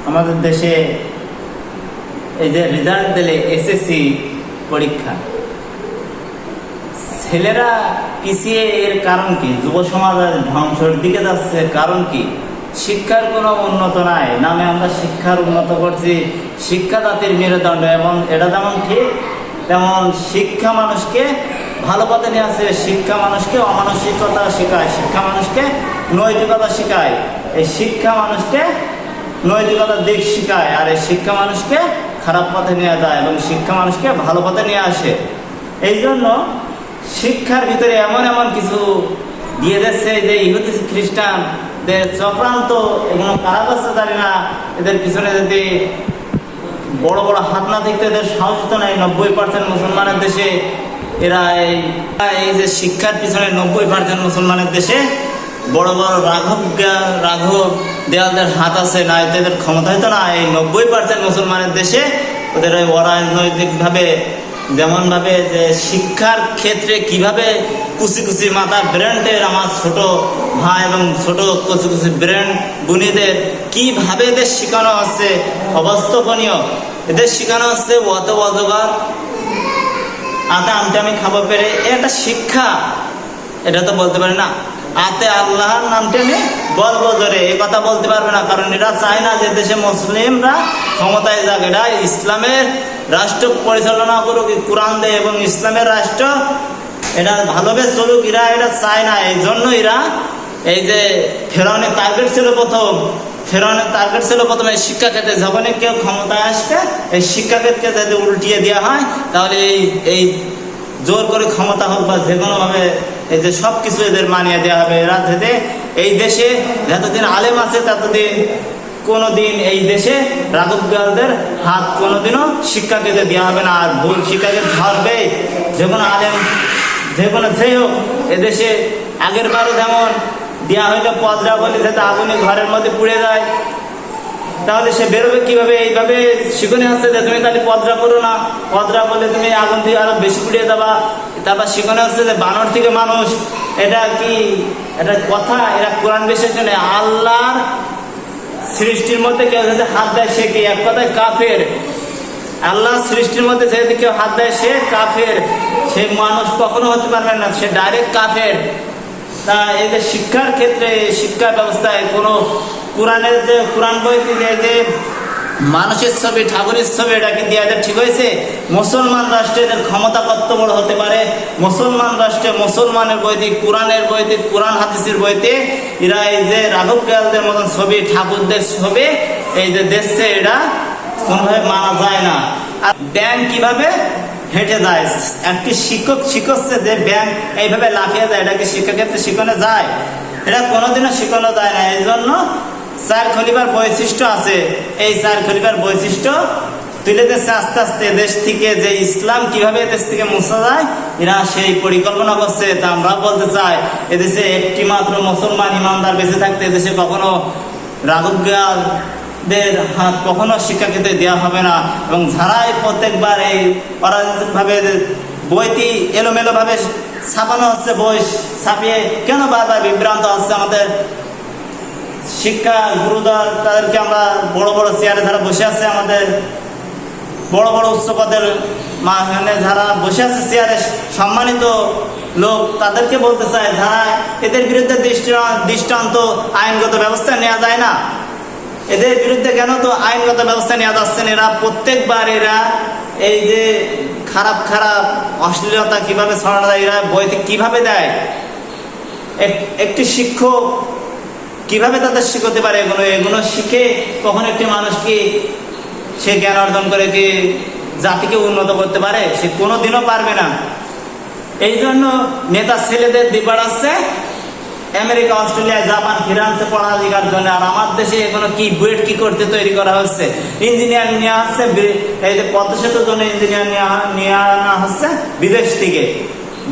আমাদের দেশে এই যে রেজাল্ট দিলে এসএসসি পরীক্ষা, ছেলেরা পিছিয়ে এর কারণ কি? যুব সমাজ ধ্বংসের দিকে যাচ্ছে, কারণ কি? শিক্ষার কোনো উন্নত নাই, নামে আমরা শিক্ষার উন্নত করছি। শিক্ষা জাতির মেরুদণ্ড, এবং এটা যেমন ঠিক তেমন শিক্ষা মানুষকে ভালো পথে নিয়ে আসে। শিক্ষা মানুষকে অমানসিকতা শেখায়, শিক্ষা মানুষকে নৈতিকতা শেখায়। এই শিক্ষা মানুষকে নৈতিকতার দিক শেখায়, আর এই শিক্ষা মানুষকে খারাপ পথে নিয়ে যায় এবং শিক্ষা মানুষকে ভালো পথে নিয়ে আসে। এই জন্য শিক্ষার ভিতরে এমন এমন কিছু দিয়ে দিচ্ছে যে ইহুদি খ্রিস্টানদের চক্রান্ত, এগুলো কারা করছে জানি না। এদের পিছনে যদি বড় বড় হাত না দেখতে এদের সাহস তো নাই। 90% মুসলমানের দেশে এরা এই যে শিক্ষার পিছনে 90% মুসলমানের দেশে বড় বড় রাঘব দেওয়ালদের হাত আছে না, এদের ক্ষমতা হইতো না। এই 90% মুসলমানের দেশে ওদের অরাজনৈতিকভাবে যেমনভাবে যে শিক্ষার ক্ষেত্রে কিভাবে কুচি কুচি মাথা ব্রেন্ডের আমার ছোট ভাই এবং ছোট কুচি কুচি ব্রেন্ড বুনিদের কিভাবে এদের শেখানো হচ্ছে অবাস্তবনীয়। এদের শেখানো হচ্ছে অত অজগর আতে আমটা আমি খাবো পেরে, এটা শিক্ষা? এটা তো বলতে পারে না। আতে আল্লাহর নামটা আমি বলবো জোরে, এ কথা বলতে পারবে না, কারণ এরা চায় না যে দেশে মুসলিমরা ক্ষমতায় যাক। এরা ইসলামের রাষ্ট্র পরিচালনা করুক, কোরআন দেয় এবং ইসলামের রাষ্ট্র এটা ভালোভাবে চলুক, এরা এটা চায় না। এই জন্য এরা এই যে ফেরাউনের টার্গেট ছিল প্রথমে শিক্ষা ক্ষেত্রে। যখনই কেউ ক্ষমতায় আসবে এই শিক্ষা ক্ষেত্রকে যদি উল্টিয়ে দেওয়া হয়, তাহলে এই জোর করে ক্ষমতা হোক বা যে কোনোভাবে এই যে সব কিছু এদের মানিয়ে দেওয়া হবে। এরা যাতে এই দেশে যতদিন আলেম আছে ততদিন কোনোদিন এই দেশে রাঘবদের হাত কোনোদিনও শিক্ষাকে দেওয়া হবে না। আর ভুল শিক্ষাকে ধরবে যে কোনো আলেম, যেই হোক। এদেশে আগের বারও যেমন দেওয়া হইলো পদরা বলে, যাতে আগুনে ঘরের মধ্যে পুড়ে যায়, তাহলে সে বেরোবে কিভাবে? এইভাবে শিখনে হচ্ছে যে তুমি তাহলে পদরা করো না, পদরা বলে তুমি আগুন থেকে আরো বেশি পুড়িয়ে দেবা। তারপর শিখনে হচ্ছে যে বানর থেকে মানুষ, এটা কি? এটা কথা? এরা কোরআন বিশ্বাস করে আল্লাহর সৃষ্টির মধ্যে কেউ যদি হাত দেয় সে কি? এক কথায় কাফের। আল্লাহ সৃষ্টির মধ্যে যদি কেউ হাত দেয় সে কাফের, সে মানুষ কখনো হতে পারবে না, সে ডাইরেক্ট কাফের। তা এই যে শিক্ষার ক্ষেত্রে, শিক্ষা ব্যবস্থায় কোনো কোরআনের যে কোরআন বইতে যে মানুষের ছবি, ঠাকুরের ছবি, এটা কি দেওয়া ঠিক হয়েছে? মুসলমান রাষ্ট্রে এদের ক্ষমতা কত বড় হতে পারে? মুসলমান রাষ্ট্রে মুসলমানের বইতে, কোরআনের বইতে, কোরআন হাদিসের বইতে এরা এই যে রাঘব বোয়ালদের মতন ছবি, ঠাকুরদের ছবি এই যে দেখছে, এটা কোনোভাবে মানা যায় না। আর ব্যাংক কিভাবে হেঁটে যায়? একটি শিক্ষক শিখাচ্ছে যে ব্যাংক এইভাবে লাফিয়ে যায়, এটা কি শিক্ষাক্ষেত্রে শিখানো যায়? এটা কোনোদিনও শিখানো যায় না। এই জন্য 4 খলিফার বৈশিষ্ট্য আছে, এই 4 খলিফার বৈশিষ্ট্য তুলে দিচ্ছে আস্তে আস্তে দেশ থেকে, যে ইসলাম কিভাবে দেশ থেকে মুছা যায় এরা সেই পরিকল্পনা করছে। তা আমরা বলতে চাই, এদেশে একটি মাত্র মুসলমান ইমানদার বেঁচে থাকতে এদেশে কখনো রাঘবদের হাত কখনো শিক্ষাক্ষেত্রে দেওয়া হবে না। এবং যারাই প্রত্যেকবার এই অরাজনৈতিকভাবে বইটি এলোমেলোভাবে ছাপানো হচ্ছে, বই ছাপিয়ে কেন বারবার বিভ্রান্ত হচ্ছে আমাদের শিক্ষা গুরুদার, তাদেরকে আমরা বড় বড় চেয়ারে যারা বসে আছে, আমাদের বড় বড় উচ্চ পদের মানে যারা বসে আছে চেয়ারে সম্মানিত লোক, তাদেরকে বলতে চাই, যারা এদের বিরুদ্ধে দৃষ্টান্ত আইনগত ব্যবস্থা নেওয়া যায় না, এদের বিরুদ্ধে কেন তো আইনগত ব্যবস্থা নেওয়া যাচ্ছে না? এরা প্রত্যেকবার এরা এই যে খারাপ খারাপ অশ্লীলতা কিভাবে ছড়ানো যায়, এরা বইতে কিভাবে দেয়, একটি শিক্ষক কিভাবে তাদের শিখতে পারে? এগুলো শিখে কখন একটি মানুষ কি সে জ্ঞান অর্জন করে কি জাতিকে উন্নত করতে পারে? সে কোনোদিনও পারবে না। এই জন্য নেতা ছেলেদের দিয়ে বাড়াচ্ছে আমেরিকা, অস্ট্রেলিয়া, জাপান, ফ্রান্সে পড়ালেখার জন্য। আর আমার দেশে এগুলো কি বুয়েট কি করতে তৈরি করা হচ্ছে? ইঞ্জিনিয়ার নেওয়া হচ্ছে, এই যে পদ্মা সেতুর জন্য ইঞ্জিনিয়ার নিয়ে আনা হচ্ছে বিদেশ থেকে,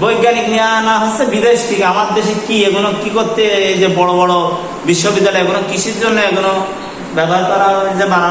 বৈজ্ঞানিক নিয়ে আনা হচ্ছে বিদেশ থেকে। আমার দেশে কি এগুলো কি করতে? এই যে বড় বড় বিশ্ববিদ্যালয়, এগুলো কৃষির জন্য এগুলো ব্যবহার করা হয়েছে, বানানো